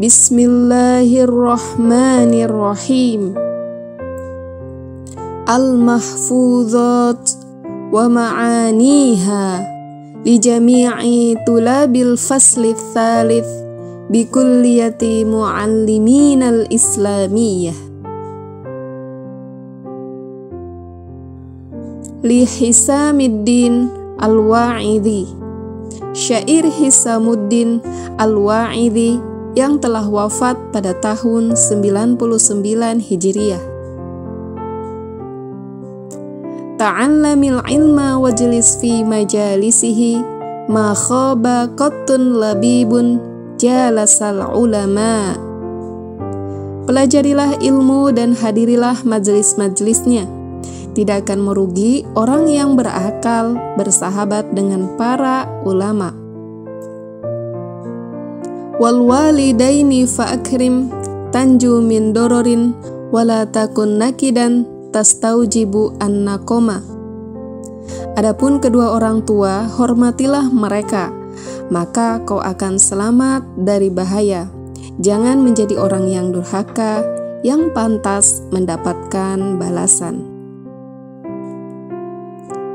Bismillahirrahmanirrahim. Al-mahfuzat wa ma'aniha li jami'i tulabil fasli tsalits bi kulliyati muallimin al-islamiyah. Li Hisamuddin Al-Wa'idhi. Syair Hisamuddin Al-Wa'idhi yang telah wafat pada tahun 99 Hijriah. Ta'allamil ilma wajlis fi majalisihi ma khaba qattun labibun jalasal ulama. Pelajarilah ilmu dan hadirilah majelis-majelisnya. Tidak akan merugi orang yang berakal bersahabat dengan para ulama. Wal walidaini fa'akrim tanju min dororin wala takun nakidan tastaujibu an-nakoma. Adapun kedua orang tua, hormatilah mereka, maka kau akan selamat dari bahaya. Jangan menjadi orang yang durhaka, yang pantas mendapatkan balasan.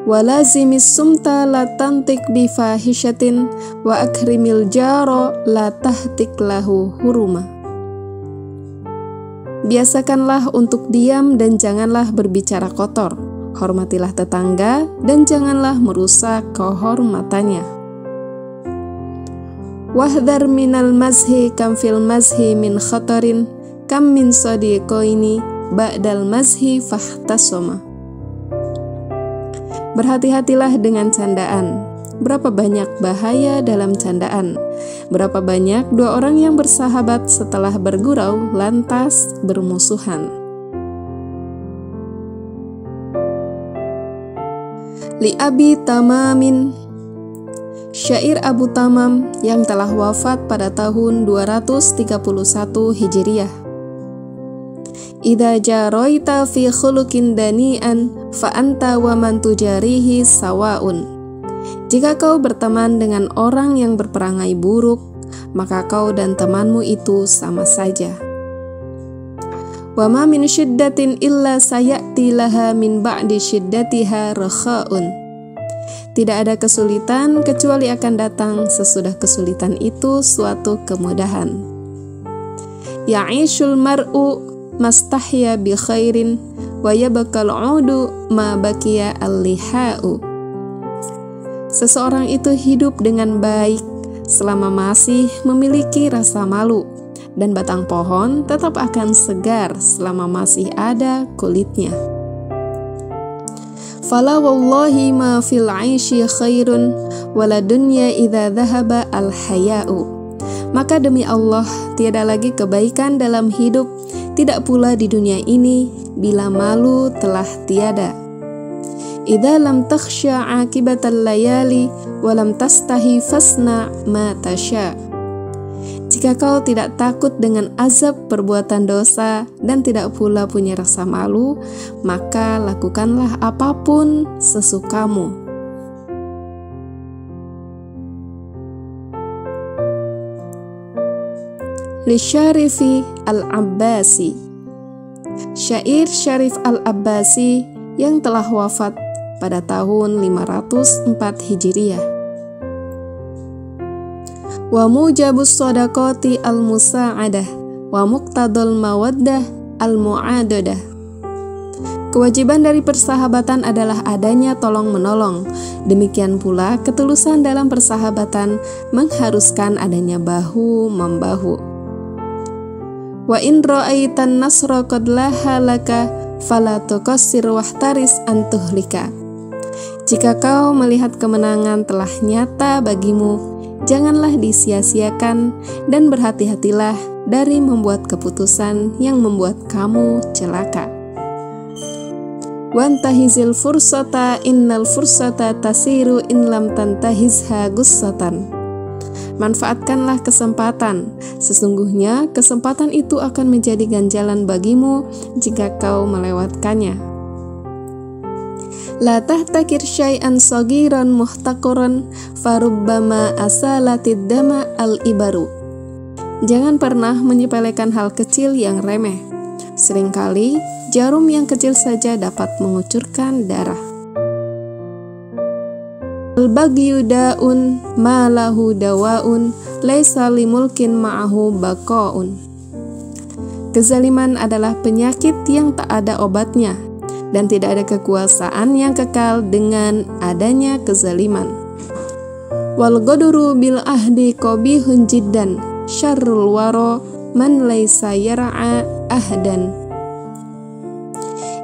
Walazimis sumta la tantik bifahishatin wa akrimil jaro la tahtik lahu huruma. Biasakanlah untuk diam dan janganlah berbicara kotor. Hormatilah tetangga dan janganlah merusak kehormatannya. Wahdar minal mazhi kam fil mazhi min khatarin kam min sadiqoini ba'dal mazhi fahtasoma. Berhati-hatilah dengan candaan. Berapa banyak bahaya dalam candaan. Berapa banyak dua orang yang bersahabat setelah bergurau lantas bermusuhan. Li Abi Tamamin. Syair Abu Tamam yang telah wafat pada tahun 231 Hijriah. Idza jaraita fi khuluqin dani'an fa anta wa man tujarihi sawaun. Jika kau berteman dengan orang yang berperangai buruk, maka kau dan temanmu itu sama saja. Wa ma min syiddatin illa sayati laha min ba'di syiddatiha rakhaun. Tidak ada kesulitan kecuali akan datang sesudah kesulitan itu suatu kemudahan. Ya'ishul mar'u mastahya bi khairin wa yabqal 'udu ma baqiya al-liha'u. Seseorang itu hidup dengan baik selama masih memiliki rasa malu, dan batang pohon tetap akan segar selama masih ada kulitnya. Fala wallahi ma fil 'aishi khairun wala dunya idza dhahaba al haya'u. Maka demi Allah, tiada lagi kebaikan dalam hidup, tidak pula di dunia ini bila malu telah tiada. Idza lam takhsha 'aqibatal layali wa lam tastahi fasna ma tasha. Jika kau tidak takut dengan azab perbuatan dosa dan tidak pula punya rasa malu, maka lakukanlah apapun sesukamu. Li Syarifi Al-Abbasi. Syair Syarif Al-Abbasi yang telah wafat pada tahun 504 Hijriah. Wa mujabus shadaqati al-musa'adah wa muqtadul mawaddah al-mu'adadah. Kewajiban dari persahabatan adalah adanya tolong-menolong. Demikian pula ketulusan dalam persahabatan mengharuskan adanya bahu-membahu. Wa in ra'aitan nasra qad laha laka fala tuqassir wahtaris an tuhlika. Jika kau melihat kemenangan telah nyata bagimu, janganlah disia-siakan dan berhati-hatilah dari membuat keputusan yang membuat kamu celaka. Wantahizil fursata innal fursata tasiru in lam tantahizha gussatan. Manfaatkanlah kesempatan, sesungguhnya kesempatan itu akan menjadi ganjalan bagimu jika kau melewatkannya. La tahtakir syai'an sagiran muhtaquran farubbama asalatid dama al-ibaru. Jangan pernah menyepelekan hal kecil yang remeh. Seringkali jarum yang kecil saja dapat mengucurkan darah. Al-bagyu da'un ma lahu dawa'un laisa limulkin ma'ahu baqa'un. Kezaliman adalah penyakit yang tak ada obatnya, dan tidak ada kekuasaan yang kekal dengan adanya kezaliman. Wal ghadru bil ahdi qabihun jiddan syarrul wara man laisa yar'a ahdan.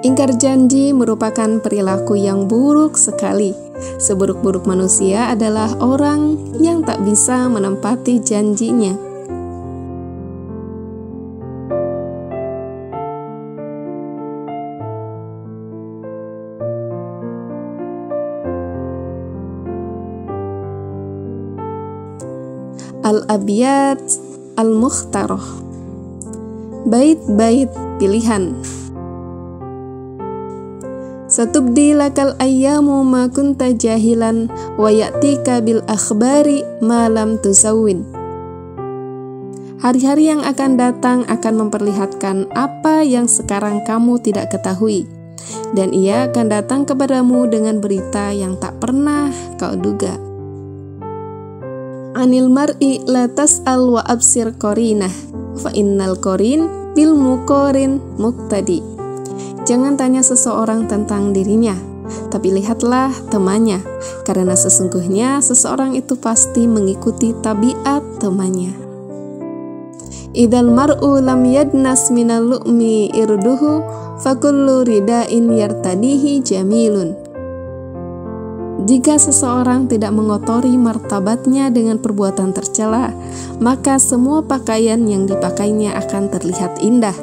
Ingkar janji merupakan perilaku yang buruk sekali. Seburuk-buruk manusia adalah orang yang tak bisa menempati janjinya. Al-Abiyat Al-Mukhtarah, bait-bait pilihan. Satubdi lakal ayyamu ma kunta jahilan wa ya'tika bil akhbari ma lam tusawwin. Hari-hari yang akan datang akan memperlihatkan apa yang sekarang kamu tidak ketahui, dan ia akan datang kepadamu dengan berita yang tak pernah kau duga. Anil mar'i la tas'al wa absir qarinah fa innal qarin bil muqarin muqtadi. Jangan tanya seseorang tentang dirinya, tapi lihatlah temannya, karena sesungguhnya seseorang itu pasti mengikuti tabiat temannya. Idzal mar'u lam yadnas minal lu'mi irduhu fakullu ridain yartadihi jamilun. Jika seseorang tidak mengotori martabatnya dengan perbuatan tercela, maka semua pakaian yang dipakainya akan terlihat indah.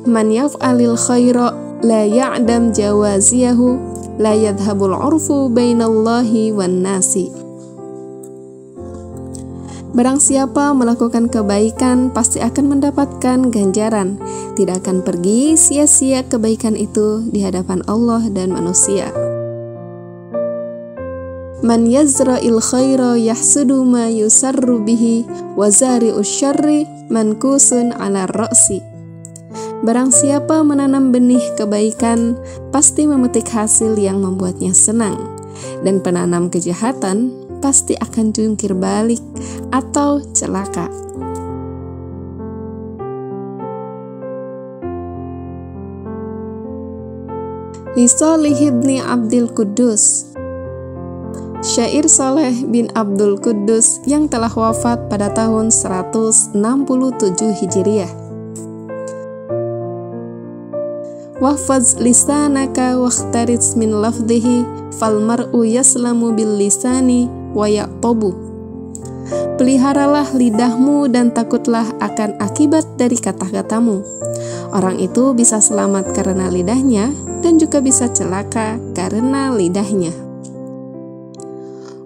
Man yaf'alil khaira la ya'dam jawaziyahu la yadhhabul 'urfu bainallahi wan nasi. Barang siapa melakukan kebaikan pasti akan mendapatkan ganjaran. Tidak akan pergi sia-sia kebaikan itu di hadapan Allah dan manusia. Man yazra'il khaira yahsudu ma yusarru bihi wa zari'us syarri mankusun 'ala ra'si. Barang siapa menanam benih kebaikan pasti memetik hasil yang membuatnya senang, dan penanam kejahatan pasti akan jungkir balik atau celaka. Li Shalih bin Abdul Quddus, syair Saleh bin Abdul Quddus yang telah wafat pada tahun 167 Hijriah. Wahfaz lisanaka wakhtaris min lafdhihi fal mar'u yaslamu bil lisani wa yaqtabu. Peliharalah lidahmu dan takutlah akan akibat dari kata-katamu. Orang itu bisa selamat karena lidahnya dan juga bisa celaka karena lidahnya.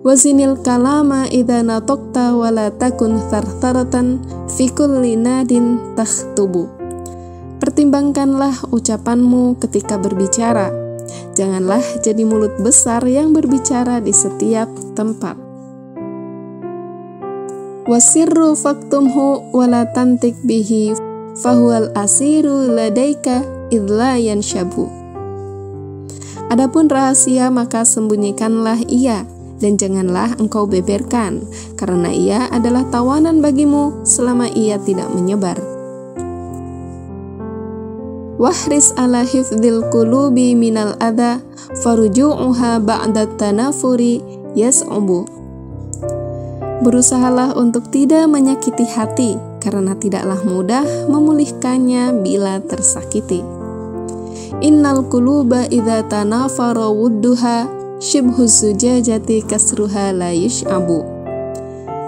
Wazinil kalama idza nataqta wa la takun thartharatan fi kulli nadin takhtubu. Pertimbangkanlah ucapanmu ketika berbicara. Janganlah jadi mulut besar yang berbicara di setiap tempat. Wasirru faktumhu wa la tantik bihi fahuwal asiru ladaika idla yanshabu. Adapun rahasia maka sembunyikanlah ia, dan janganlah engkau beberkan, karena ia adalah tawanan bagimu selama ia tidak menyebar. Wahris ala hifdzil qulubi minal adha faruju'uha ba'da tanafuri yas'ubu. Berusahalah untuk tidak menyakiti hati, karena tidaklah mudah memulihkannya bila tersakiti. Innal quluba idza tanafara wudduha shibhu zujajati kasruha la yash'abu.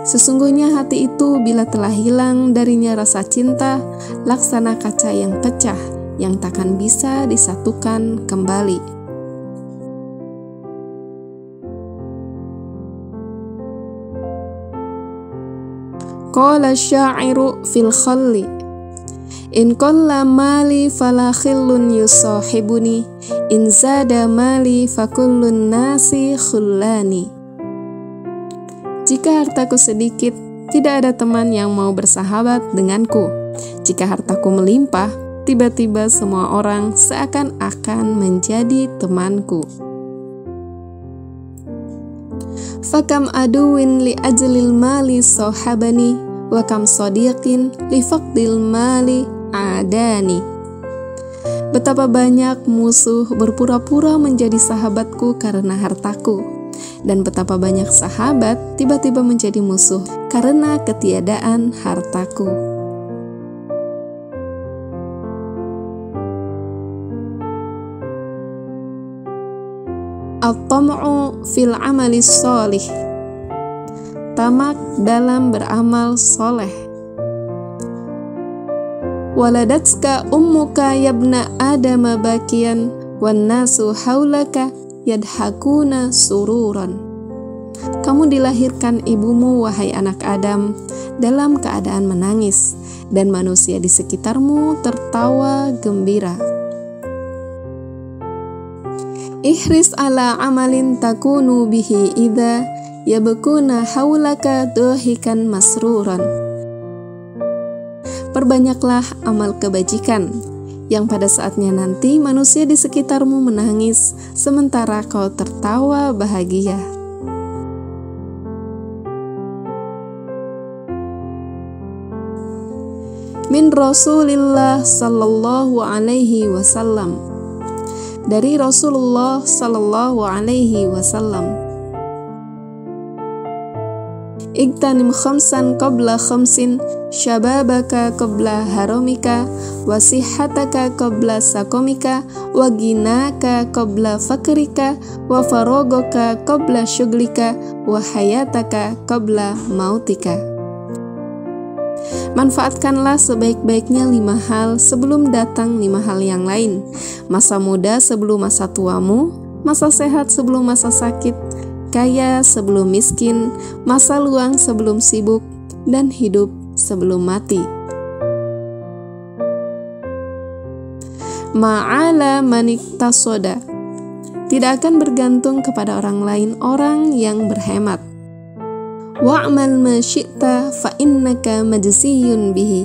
Sesungguhnya hati itu bila telah hilang darinya rasa cinta, laksana kaca yang pecah, yang takkan bisa disatukan kembali. Qala syairu fil khalli in qalla mali fala khillun yusahibuni in zada mali fakullun nasi khullani. Jika hartaku sedikit, tidak ada teman yang mau bersahabat denganku. Jika hartaku melimpah, tiba-tiba semua orang seakan-akan menjadi temanku. Fakam aduwin li ajlil mali sohabani, wa kam sodiqin li faqdil mali adani. Betapa banyak musuh berpura-pura menjadi sahabatku karena hartaku, dan betapa banyak sahabat tiba-tiba menjadi musuh karena ketiadaan hartaku. At-tam'u fil amali sholih, tamak dalam beramal soleh. Waladatska ummuka yabna adama bakian, wan nasu haulaka yadhakuna sururan. Kamu dilahirkan ibumu, wahai anak Adam, dalam keadaan menangis, dan manusia di sekitarmu tertawa gembira. Ihris ala amalin takunu bihi idza yabkuna haulaka dohikan masruran. Perbanyaklah amal kebajikan, yang pada saatnya nanti manusia di sekitarmu menangis, sementara kau tertawa bahagia. Min Rasulillah sallallahu alaihi wasallam. Dari Rasulullah sallallahu alaihi wasallam. Igtanim khamsan qabla khamsin, syababaka qabla haramika, wasihataka qabla sakomika, wa ginaka qabla fakrika, wa farogaka qabla syuglika, wa hayataka qabla mautika. Manfaatkanlah sebaik-baiknya 5 hal sebelum datang 5 hal yang lain. Masa muda sebelum masa tuamu, masa sehat sebelum masa sakit, kaya sebelum miskin, masa luang sebelum sibuk, dan hidup sebelum mati. Ma'ala maniktasoda, tidak akan bergantung kepada orang lain orang yang berhemat. Wa'mal ma syi'ta fa innaka majziyun bihi.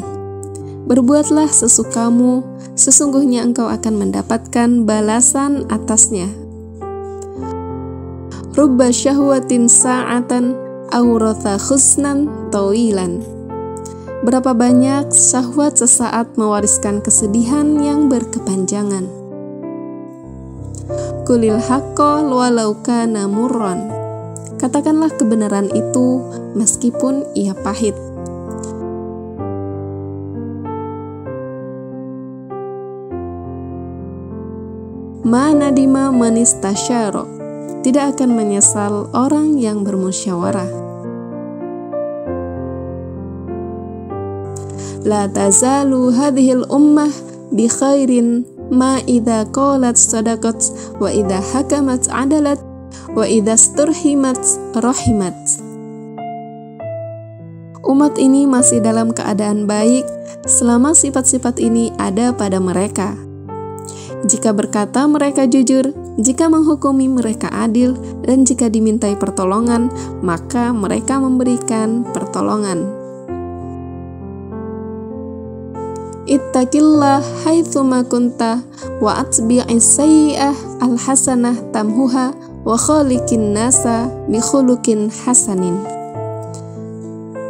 Berbuatlah sesukamu, sesungguhnya engkau akan mendapatkan balasan atasnya. Rubba syahwatin sa'atan awratha khusnan tawilan. Berapa banyak syahwat sesaat mewariskan kesedihan yang berkepanjangan. Kulil haqqa walau kana murran. Katakanlah kebenaran itu meskipun ia pahit. Ma nadima manistasyara, tidak akan menyesal orang yang bermusyawarah. La tazalu hadhil ummah bi khairin ma idza qalat sadaqat wa idza hakamat adalat wa idza sturhimat rahimat. Umat ini masih dalam keadaan baik selama sifat-sifat ini ada pada mereka. Jika berkata mereka jujur, jika menghukumi mereka adil, dan jika dimintai pertolongan, maka mereka memberikan pertolongan. Ittaqillah haitsuma kunta wa atbi'is sayyi'ah alhasanah tamhuha wa khaliqin nasa bi khuluqin hasanin.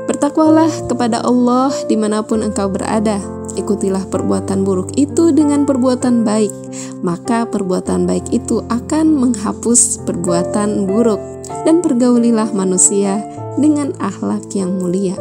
Bertakwalah kepada Allah dimanapun engkau berada. Ikutilah perbuatan buruk itu dengan perbuatan baik, maka perbuatan baik itu akan menghapus perbuatan buruk, dan pergaulilah manusia dengan akhlak yang mulia.